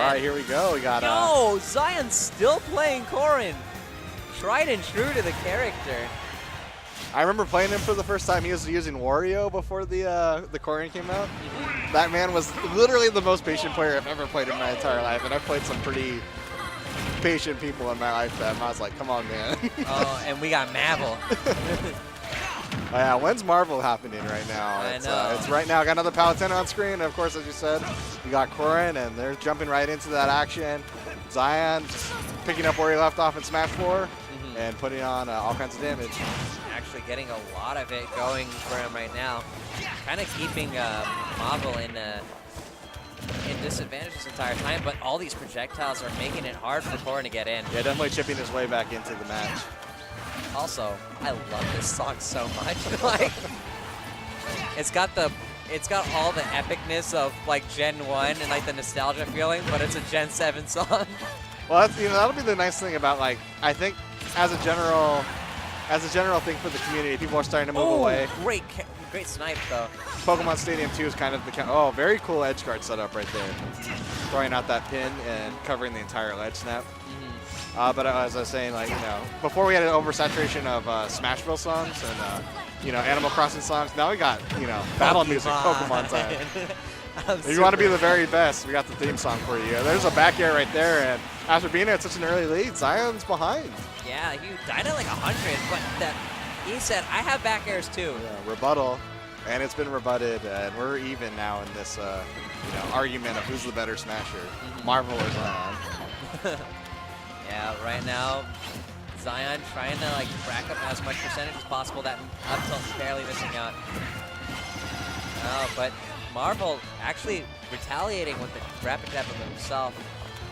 All right, here we go. We got No, Zion's still playing Corrin. Tried and true to the character. I remember playing him for the first time. He was using Wario before the Corrin came out. That man was literally the most patient player I've ever played in my entire life, and I've played some pretty patient people in my lifetime. I was like, come on, man. Oh, and we got Marv3l. Oh, yeah, when's Marv3l happening right now? I know. It's right now. Got another Palutena on screen. And of course, as you said, we got Corrin, and they're jumping right into that action. Zion just picking up where he left off in Smash 4 and putting on all kinds of damage. Actually getting a lot of it going for him right now. Kind of keeping Marv3l in disadvantage this entire time, but all these projectiles are making it hard for Corrin to get in. Yeah, definitely chipping his way back into the match. Also, I love this song so much. Like, it's got all the epicness of like Gen 1 and like the nostalgia feeling, but it's a Gen 7 song. Well, that's, that'll be the nice thing about, like, I think as a general thing for the community, people are starting to move away. Great snipe though. Pokemon Stadium 2 is kind of the very cool edge guard setup right there, throwing out that pin and covering the entire ledge snap. But as I was saying, like, before we had an oversaturation of Smashville songs and Animal Crossing songs, now we got battle music, Pokemon time. If you want to be the very best, we got the theme song for you. There's a back air right there, and after being at such an early lead, Zion's behind. Yeah, he died at like 100, but he said, I have back airs too. Yeah, rebuttal, and it's been rebutted, and we're even now in this argument of who's the better smasher, Marv3l or Zion. Yeah, right now, Zion trying to like rack up as much percentage as possible. That up tilt's barely missing out. But Marv3l actually retaliating with the rapid jab of himself.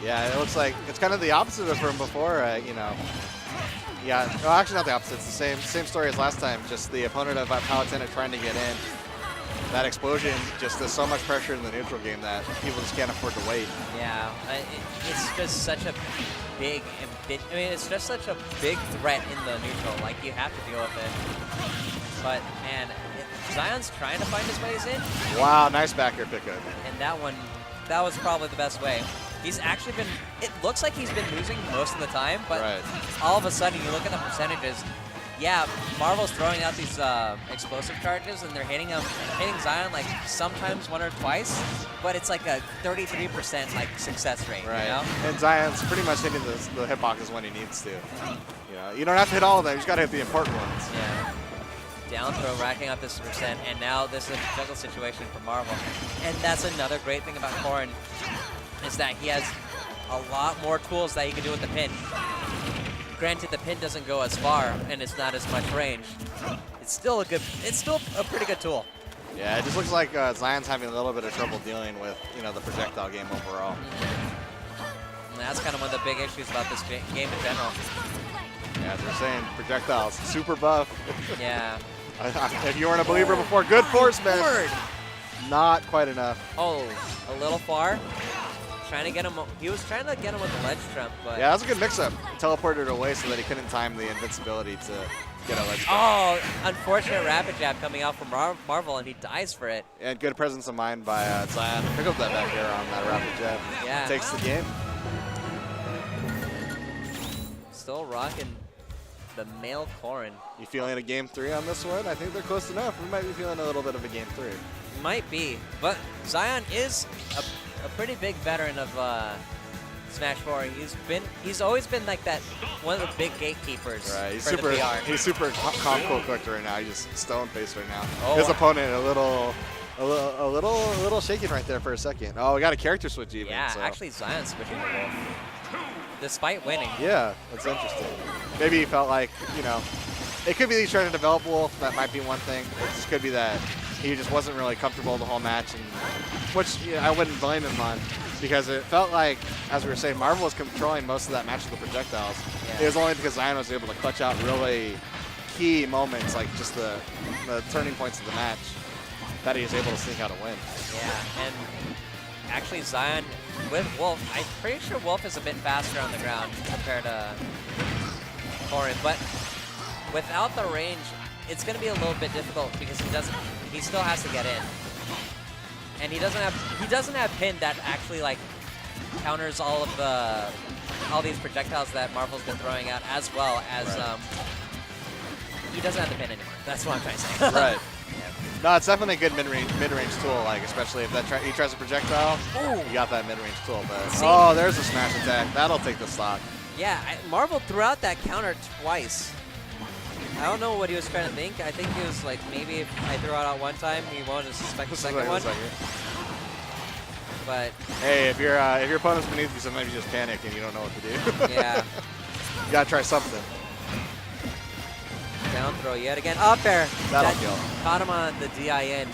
Yeah, it looks like it's kind of the opposite of from before, Yeah, well, actually not the opposite. It's the same story as last time. Just the opponent of Palutena trying to get in. That explosion, just there's so much pressure in the neutral game that people just can't afford to wait. Yeah, it's just such a it's just such a big threat in the neutral. Like, you have to deal with it. But man, Zion's trying to find his ways in. Wow, nice back air pickup. And that was probably the best way. He's actually been, it looks like he's been losing most of the time, but all of a sudden you look at the percentages, yeah, Marv3l's throwing out these explosive charges and they're hitting Zion like sometimes one or twice, but it's like a 33% like success rate, right? You know? And Zion's pretty much hitting the hitboxes when he needs to. You don't have to hit all of them, you just gotta hit the important ones. Yeah. Down throw, racking up this percent, and now this is a juggle situation for Marv3l. And that's another great thing about Corrin, is that he has a lot more tools that he can do with the pin. Granted, the pin doesn't go as far, and it's not as much range. It's still a pretty good tool. Yeah, it just looks like Zion's having a little bit of trouble dealing with, the projectile game overall. And that's kind of one of the big issues about this game in general. Yeah, as we're saying, projectiles, super buff. Yeah. If you weren't a believer before, good force smash. Not quite enough. Oh, a little far. Trying to get him. He was trying to get him with the ledge jump, but yeah, that was a good mix-up. He teleported away so that he couldn't time the invincibility to get a ledge jump. Oh, unfortunate rapid jab coming out from Marv3l, and he dies for it. And good presence of mind by Zion. Pick up that back air on that rapid jab. Yeah. Takes the game. Still rocking the male Corrin. You feeling a game 3 on this one? I think they're close enough. We might be feeling a little bit of a game 3. Might be, but Zion is a pretty big veteran of Smash 4. He's always been like that, one of the big gatekeepers. Right, he's for the PR. He's super calm, cool collector right now. He's just stone faced right now. Oh. His opponent a little shaking right there for a second. Oh, we got a character switch even. Yeah, so. actually Zion's switching to Wolf, despite winning. Yeah, that's interesting. Maybe he felt like, it could be that he's trying to develop Wolf. That might be one thing. It just could be that he just wasn't really comfortable the whole match, and which I wouldn't blame him on, because it felt like, as we were saying, Marv3l was controlling most of that match with the projectiles. Yeah. It was only because Zion was able to clutch out really key moments, like just the turning points of the match, that he was able to sneak out a win. Yeah, and actually Zion with Wolf, I'm pretty sure Wolf is a bit faster on the ground compared to Corrin, but without the range, it's going to be a little bit difficult because he still has to get in. And he doesn't have pin that actually like counters all these projectiles that Marv3l's been throwing out, as well as he doesn't have the pin anymore. That's what I'm trying to say. Right. No, it's definitely a good mid-range tool, like especially if he tries a projectile. Ooh. You got that mid-range tool. But there's a smash attack. That'll take the stock. Yeah, Marv3l threw out that counter twice. I don't know what he was trying to think. I think he was like, maybe if I throw it out one time, he wanted to suspect the second one. But hey, if your opponent's beneath you, sometimes you just panic and you don't know what to do. Yeah. You gotta try something. Down throw yet again. Up air. That'll kill. Caught him on the DIN.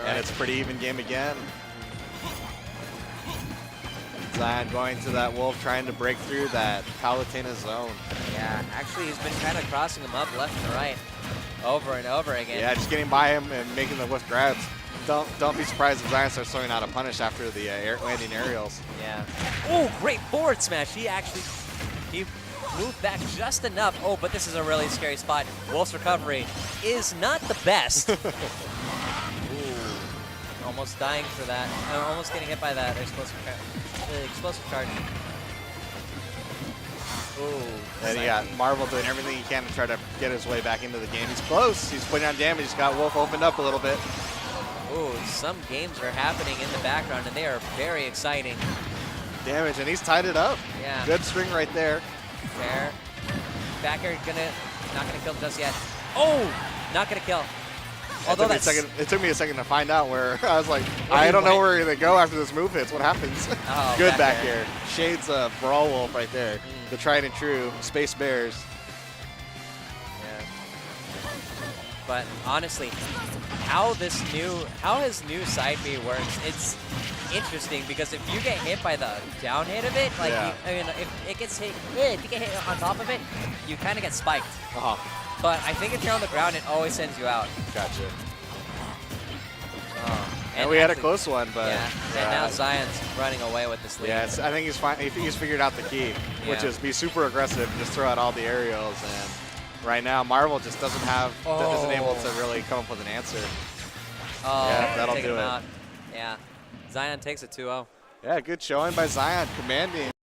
And it's a pretty even game again. Zion going to that wolf, trying to break through that Palutena zone. Yeah, actually he's been kind of crossing him up left and right over and over again. Yeah, just getting by him and making the whiff grabs. Don't be surprised if Zion starts throwing out a punish after the landing aerials. Yeah. Oh, great forward smash. He moved back just enough. Oh, but this is a really scary spot. Wolf's recovery is not the best. Ooh, almost dying for that. Almost getting hit by that explosive charge. Ooh. And you got Marv3l doing everything he can to try to get his way back into the game. He's close. He's putting on damage. He's got Wolf opened up a little bit. Ooh, some games are happening in the background, and they are very exciting. Damage, and he's tied it up. Yeah. Good string right there. Fair. Back air not gonna kill just yet. Oh, not gonna kill. Although it took me a second to find out where I was like, I don't know where they go after this move hits. What happens? Oh, good back air. Shades of Brawl Wolf right there. The tried and true Space Bears. Yeah. But honestly, how his new side B works, it's interesting because if you get hit by the down hit of it, like if it gets hit, if you get hit on top of it, you kind of get spiked. But I think if you're on the ground, it always sends you out. Gotcha. And we had a close one, but and now Zion's running away with this lead. Yeah, I think he's figured out the key, which is be super aggressive and just throw out all the aerials. And right now, Marv3l just isn't able to really come up with an answer. Oh, yeah, that'll do it. Out. Yeah, Zion takes a 2-0. Yeah, good showing by Zion, commanding.